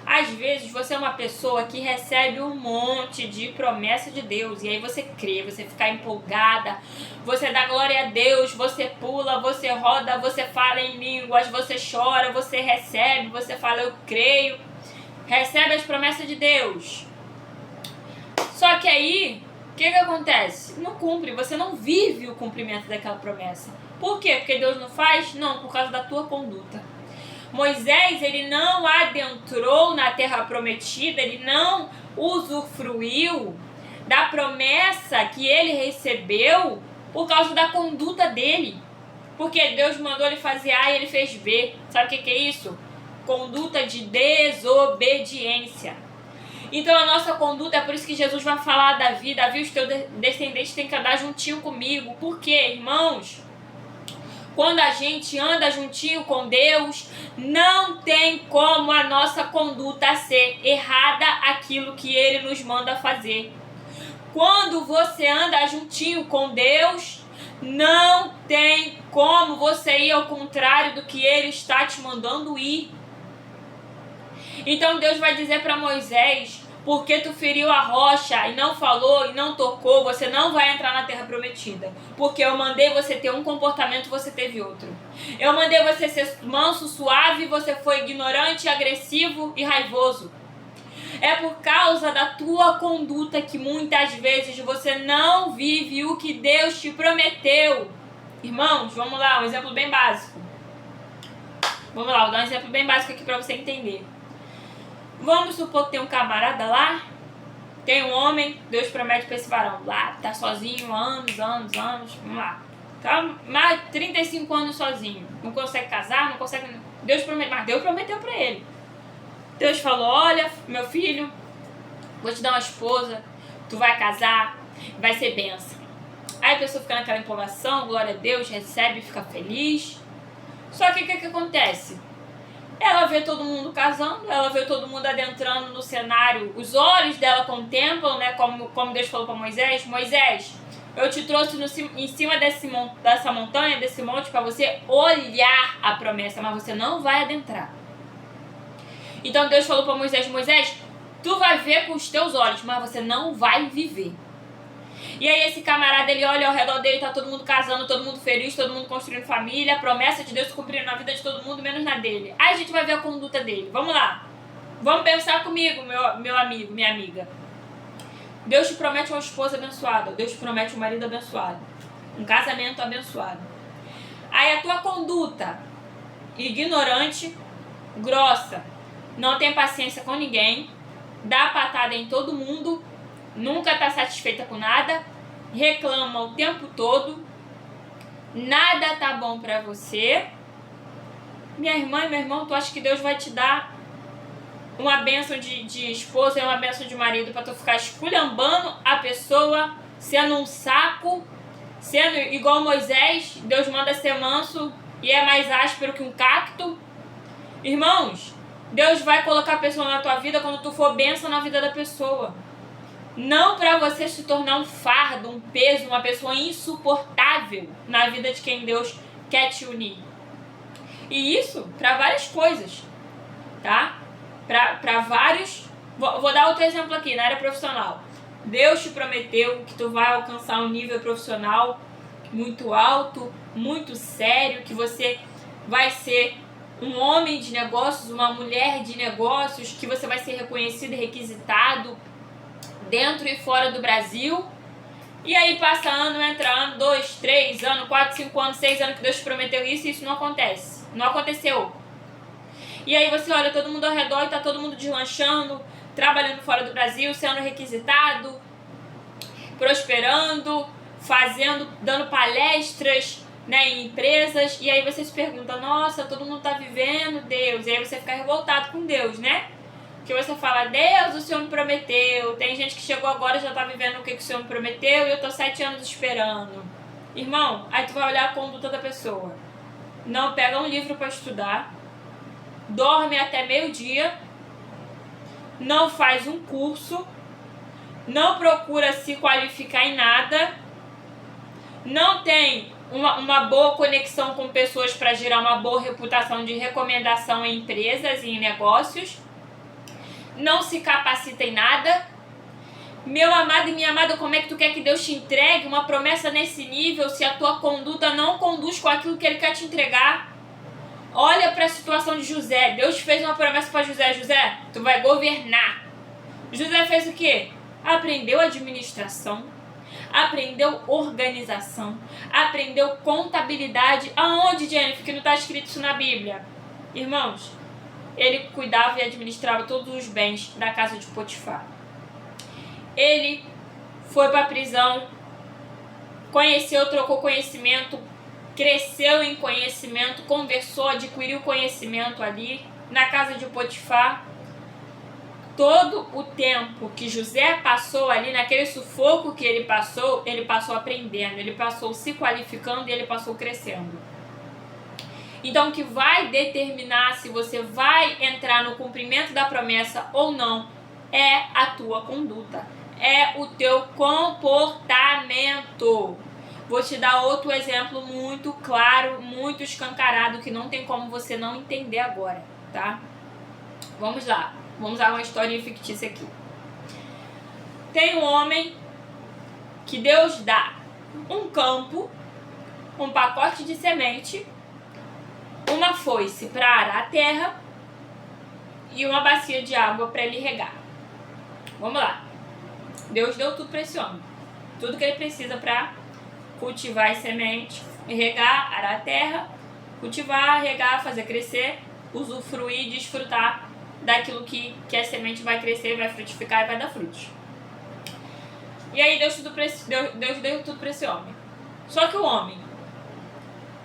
Às vezes você é uma pessoa que recebe um monte de promessa de Deus e aí você crê, você fica empolgada, você dá glória a Deus, você pula, você roda, você fala em línguas, você chora, você recebe, você fala eu creio, recebe as promessas de Deus. Só que aí, o que acontece? Não cumpre, você não vive o cumprimento daquela promessa. Por quê? Porque Deus não faz? Não, por causa da tua conduta. Moisés, ele não adentrou na terra prometida, ele não usufruiu da promessa que ele recebeu por causa da conduta dele. Porque Deus mandou ele fazer A e ele fez B. Sabe o que é isso? Conduta de desobediência. Então a nossa conduta, é por isso que Jesus vai falar a Davi, os teus descendentes têm que andar juntinho comigo. Por quê, irmãos? Quando a gente anda juntinho com Deus, não tem como a nossa conduta ser errada aquilo que Ele nos manda fazer. Quando você anda juntinho com Deus, não tem como você ir ao contrário do que Ele está te mandando ir. Então Deus vai dizer para Moisés, porque tu feriu a rocha e não falou e não tocou, você não vai entrar na terra prometida. Porque eu mandei você ter um comportamento, você teve outro. Eu mandei você ser manso, suave, você foi ignorante, agressivo e raivoso. É por causa da tua conduta que muitas vezes você não vive o que Deus te prometeu. Irmãos, vamos lá, um exemplo bem básico. Vamos lá, vou dar um exemplo bem básico aqui para você entender. Vamos supor que tem um camarada lá, tem um homem, Deus promete para esse varão, lá, tá sozinho há anos, vamos lá. Tá mais 35 anos sozinho, não consegue casar, não consegue... Deus prometeu para ele. Deus falou, olha, meu filho, vou te dar uma esposa, tu vai casar, vai ser bênção. Aí a pessoa fica naquela empolgação, glória a Deus, recebe, fica feliz. Só que o que acontece? Ela vê todo mundo casando, ela vê todo mundo adentrando no cenário, os olhos dela contemplam, né? Como Deus falou para Moisés: Moisés, eu te trouxe em cima dessa montanha, desse monte, para você olhar a promessa, mas você não vai adentrar. Então Deus falou para Moisés: Moisés, tu vai ver com os teus olhos, mas você não vai viver. E aí esse camarada, ele olha ao redor dele, tá todo mundo casando, todo mundo feliz, todo mundo construindo família, a promessa de Deus se cumprindo na vida de todo mundo, menos na dele. Aí a gente vai ver a conduta dele. Vamos lá. Vamos pensar comigo, meu amigo, minha amiga. Deus te promete uma esposa abençoada, Deus te promete um marido abençoado, um casamento abençoado. Aí a tua conduta, ignorante, grossa, não tem paciência com ninguém, dá patada em todo mundo, nunca está satisfeita com nada, reclama o tempo todo, nada tá bom pra você. Minha irmã e meu irmão, tu acha que Deus vai te dar uma bênção de esposa e uma bênção de marido pra tu ficar esculhambando a pessoa, sendo um saco, sendo igual Moisés? Deus manda ser manso e é mais áspero que um cacto? Irmãos, Deus vai colocar a pessoa na tua vida quando tu for bênção na vida da pessoa. Não para você se tornar um fardo, um peso, uma pessoa insuportável na vida de quem Deus quer te unir. E isso para várias coisas, tá? Para vários... Vou dar outro exemplo aqui, na área profissional. Deus te prometeu que tu vai alcançar um nível profissional muito alto, muito sério, que você vai ser um homem de negócios, uma mulher de negócios, que você vai ser reconhecido e requisitado dentro e fora do Brasil. E aí passa ano, entra ano, 2, 3 anos, 4, 5 anos, 6 anos que Deus te prometeu isso e isso não acontece. Não aconteceu. E aí você olha todo mundo ao redor e tá todo mundo deslanchando, trabalhando fora do Brasil, sendo requisitado, prosperando, dando palestras, né, em empresas. E aí você se pergunta: nossa, todo mundo tá vivendo, Deus. E aí você fica revoltado com Deus, né? Que você fala: Deus, o Senhor me prometeu. Tem gente que chegou agora e já tá vivendo o que o Senhor me prometeu e eu tô 7 anos esperando. Irmão, aí tu vai olhar a conduta da pessoa. Não pega um livro para estudar, dorme até meio-dia, não faz um curso, não procura se qualificar em nada, não tem uma boa conexão com pessoas para gerar uma boa reputação de recomendação em empresas e em negócios, não se capacita em nada. Meu amado e minha amada, como é que tu quer que Deus te entregue uma promessa nesse nível se a tua conduta não conduz com aquilo que Ele quer te entregar? Olha para a situação de José. Deus fez uma promessa para José: José, tu vai governar. José fez o quê? Aprendeu administração, aprendeu organização, aprendeu contabilidade. Aonde, Jennifer, que não está escrito isso na Bíblia? Irmãos, ele cuidava e administrava todos os bens da casa de Potifar. Ele foi para a prisão, conheceu, trocou conhecimento, cresceu em conhecimento, conversou, adquiriu conhecimento ali na casa de Potifar. Todo o tempo que José passou ali, naquele sufoco que ele passou aprendendo, ele passou se qualificando e ele passou crescendo. Então, o que vai determinar se você vai entrar no cumprimento da promessa ou não é a tua conduta, é o teu comportamento. Vou te dar outro exemplo muito claro, muito escancarado, que não tem como você não entender agora, tá? Vamos lá, vamos usar uma historinha fictícia aqui. Tem um homem que Deus dá um campo, um pacote de semente, uma foice para arar a terra e uma bacia de água para ele regar. Vamos lá. Deus deu tudo para esse homem. Tudo que ele precisa para cultivar as sementes, regar, arar a terra, cultivar, regar, fazer crescer, usufruir e desfrutar daquilo que a semente vai crescer, vai frutificar e vai dar frutos. E aí Deus deu tudo para esse homem. Só que o homem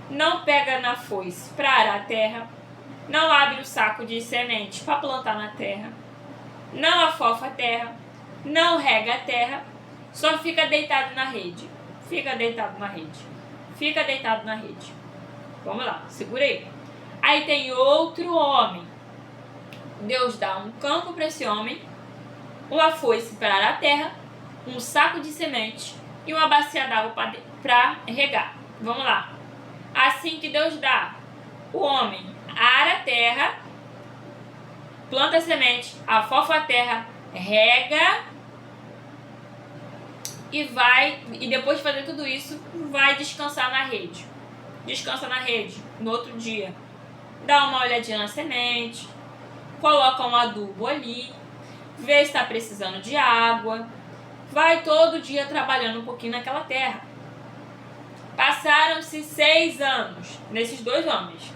não pega na foice para arar a terra, não abre o saco de semente para plantar na terra, não afofa a terra, não rega a terra, só fica deitado na rede. Fica deitado na rede. Fica deitado na rede. Vamos lá, segura aí. Aí tem outro homem. Deus dá um campo para esse homem, uma foice para arar a terra, um saco de semente e uma bacia d'água para regar. Vamos lá. Assim que Deus dá, o homem ara a terra, planta a semente, afofa a terra, rega e depois de fazer tudo isso, vai descansar na rede. Descansa na rede no outro dia. Dá uma olhadinha na semente, coloca um adubo ali, vê se está precisando de água, vai todo dia trabalhando um pouquinho naquela terra. Passaram-se 6 anos nesses 2 homens.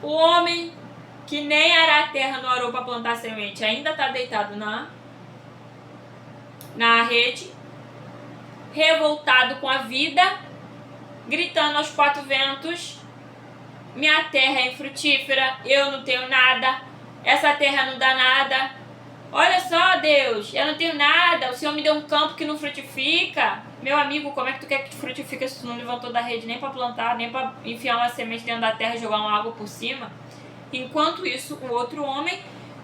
O homem que nem arar a terra não arou para plantar semente ainda está deitado na rede, revoltado com a vida, gritando aos 4 ventos: minha terra é infrutífera, eu não tenho nada, essa terra não dá nada. Olha só, Deus, eu não tenho nada, o Senhor me deu um campo que não frutifica. Meu amigo, como é que tu quer que frutifique se tu não levantou da rede nem para plantar, nem para enfiar uma semente dentro da terra e jogar uma água por cima? Enquanto isso, o outro homem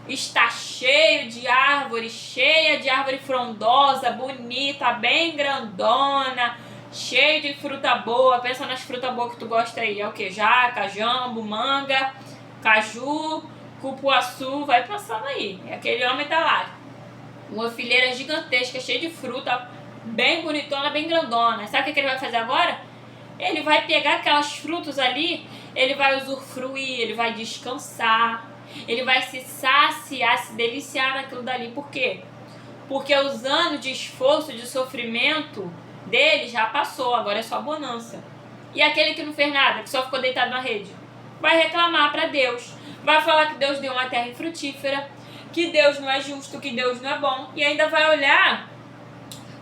está cheio de árvore, cheia de árvore frondosa, bonita, bem grandona, cheio de fruta boa. Pensa nas frutas boas que tu gosta aí. É o que? Jaca, jambo, manga, caju, cupuaçu. Vai pensando aí. Aquele homem tá lá. Uma fileira gigantesca, cheia de fruta, bem bonitona, bem grandona. Sabe o que ele vai fazer agora? Ele vai pegar aquelas frutas ali, ele vai usufruir, ele vai descansar, ele vai se saciar, se deliciar naquilo dali. Por quê? Porque os anos de esforço, de sofrimento dele já passou, agora é só bonança. E aquele que não fez nada, que só ficou deitado na rede, vai reclamar para Deus, vai falar que Deus deu uma terra infrutífera, que Deus não é justo, que Deus não é bom, e ainda vai olhar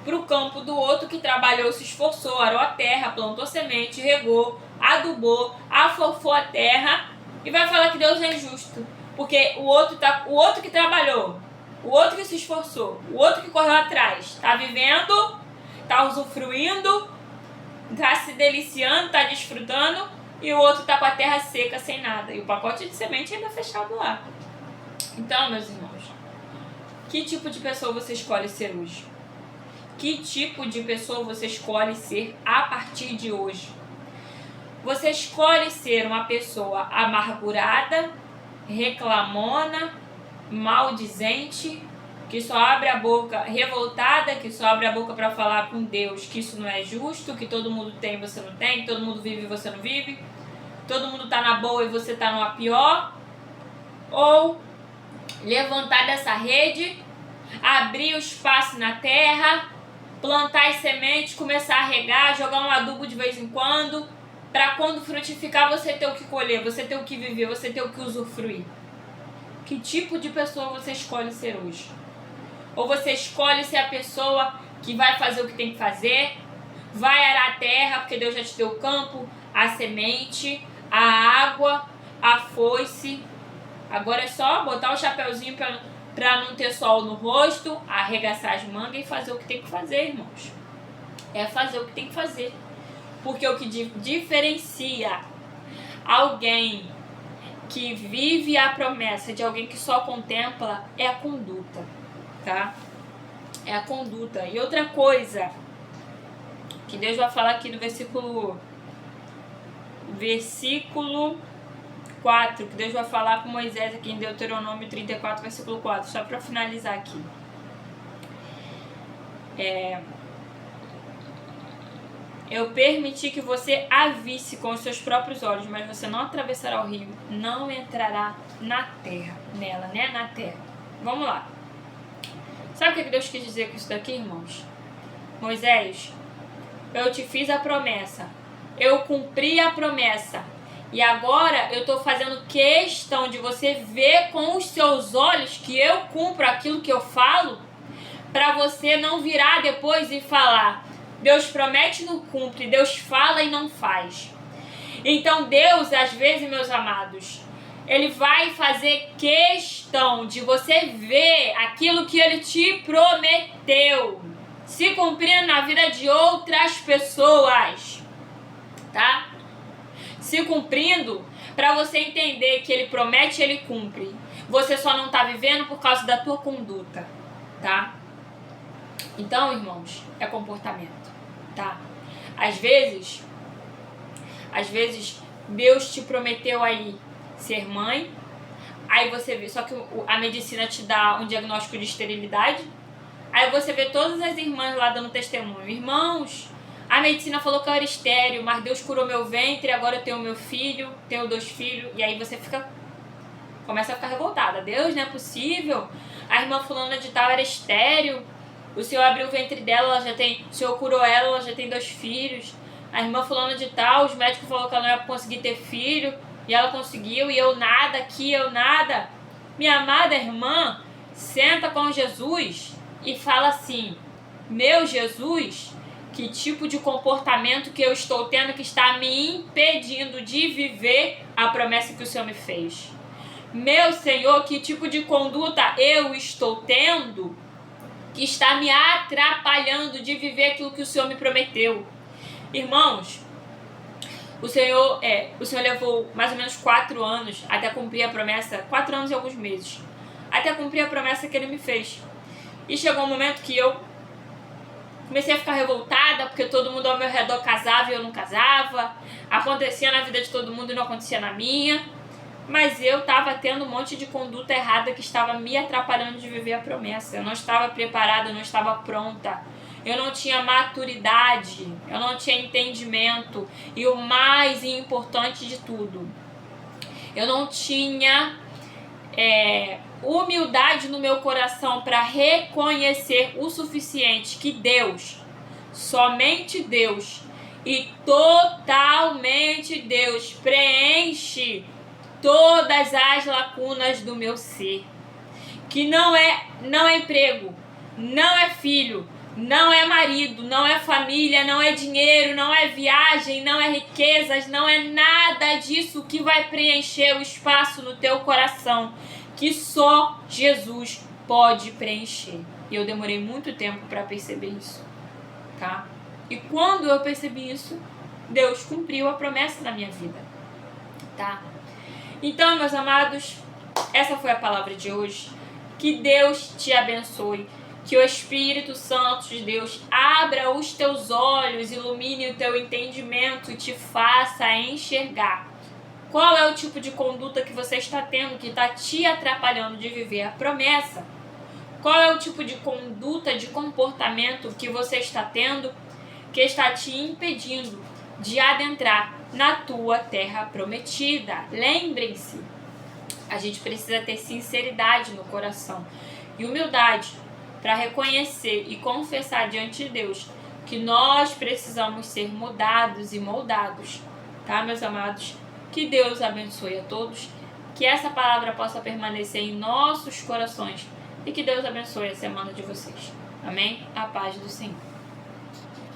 para o campo do outro que trabalhou, se esforçou, arou a terra, plantou semente, regou, adubou, afofou a terra, e vai falar que Deus é injusto, porque o outro que trabalhou, o outro que se esforçou, o outro que correu atrás, está vivendo, está usufruindo, está se deliciando, está desfrutando, e o outro está com a terra seca, sem nada, e o pacote de semente ainda fechado lá. Então, meus irmãos, que tipo de pessoa você escolhe ser hoje? Que tipo de pessoa você escolhe ser a partir de hoje? Você escolhe ser uma pessoa amargurada, reclamona, maldizente, que só abre a boca, revoltada, que só abre a boca para falar com Deus que isso não é justo, que todo mundo tem e você não tem, que todo mundo vive e você não vive, todo mundo tá na boa e você tá numa pior? Ou levantar dessa rede, abrir o espaço na terra, plantar as sementes, começar a regar, jogar um adubo de vez em quando, para quando frutificar você ter o que colher, você ter o que viver, você ter o que usufruir? Que tipo de pessoa você escolhe ser hoje? Ou você escolhe ser a pessoa que vai fazer o que tem que fazer, vai arar a terra, porque Deus já te deu o campo, a semente, a água, a foice. Agora é só botar o chapeuzinho para não ter sol no rosto, arregaçar as mangas e fazer o que tem que fazer, irmãos. É fazer o que tem que fazer. Porque o que diferencia alguém que vive a promessa de alguém que só contempla é a conduta, tá? É a conduta. E outra coisa que Deus vai falar aqui no versículo 4, que Deus vai falar com Moisés aqui em Deuteronômio 34, versículo 4, só para finalizar aqui. Eu permiti que você a visse com os seus próprios olhos, mas você não atravessará o rio, não entrará na terra, nela, né? Na terra. Vamos lá. Sabe o que Deus quis dizer com isso daqui, irmãos? Moisés, eu te fiz a promessa, eu cumpri a promessa, e agora eu estou fazendo questão de você ver com os seus olhos que eu cumpro aquilo que eu falo, para você não virar depois e falar: Deus promete e não cumpre, Deus fala e não faz. Então Deus, às vezes, meus amados, Ele vai fazer questão de você ver aquilo que Ele te prometeu se cumprindo na vida de outras pessoas, tá? Se cumprindo para você entender que Ele promete e Ele cumpre. Você só não está vivendo por causa da tua conduta, tá? Então, irmãos, é comportamento, tá? Às vezes, Deus te prometeu aí ser mãe, aí você vê, só que a medicina te dá um diagnóstico de esterilidade, aí você vê todas as irmãs lá dando testemunho. Irmãos, a medicina falou que eu era estéril, mas Deus curou meu ventre, agora eu tenho meu filho, tenho 2 filhos, e aí você começa a ficar revoltada. Deus, não é possível. A irmã fulana de tal era estéril, o Senhor abriu o ventre dela, o Senhor curou ela já tem 2 filhos. A irmã fulana de tal, os médicos falaram que ela não ia conseguir ter filho, e ela conseguiu, e eu nada aqui, eu nada. Minha amada irmã, senta com Jesus e fala assim: meu Jesus, que tipo de comportamento que eu estou tendo que está me impedindo de viver a promessa que o Senhor me fez? Meu Senhor, que tipo de conduta eu estou tendo que está me atrapalhando de viver aquilo que o Senhor me prometeu? Irmãos, o Senhor levou mais ou menos 4 anos até cumprir a promessa, 4 anos e alguns meses, até cumprir a promessa que Ele me fez. E chegou um momento que eu comecei a ficar revoltada, porque todo mundo ao meu redor casava e eu não casava, acontecia na vida de todo mundo e não acontecia na minha, mas eu estava tendo um monte de conduta errada que estava me atrapalhando de viver a promessa. Eu não estava preparada, eu não estava pronta, eu não tinha maturidade, eu não tinha entendimento, e o mais importante de tudo, eu não tinha humildade no meu coração para reconhecer o suficiente que Deus, somente Deus e totalmente Deus, preenche todas as lacunas do meu ser. Que não é emprego, não é filho, não é marido, não é família, não é dinheiro, não é viagem, não é riquezas, não é nada disso que vai preencher o espaço no teu coração, que só Jesus pode preencher. E eu demorei muito tempo para perceber isso, tá? E quando eu percebi isso, Deus cumpriu a promessa na minha vida, tá? Então, meus amados, essa foi a palavra de hoje. Que Deus te abençoe. Que o Espírito Santo de Deus abra os teus olhos, ilumine o teu entendimento e te faça enxergar qual é o tipo de conduta que você está tendo que está te atrapalhando de viver a promessa. Qual é o tipo de conduta, de comportamento que você está tendo que está te impedindo de adentrar na tua terra prometida. Lembrem-se, a gente precisa ter sinceridade no coração e humildade para reconhecer e confessar diante de Deus que nós precisamos ser mudados e moldados, tá, meus amados? Que Deus abençoe a todos, que essa palavra possa permanecer em nossos corações e que Deus abençoe a semana de vocês. Amém? A paz do Senhor.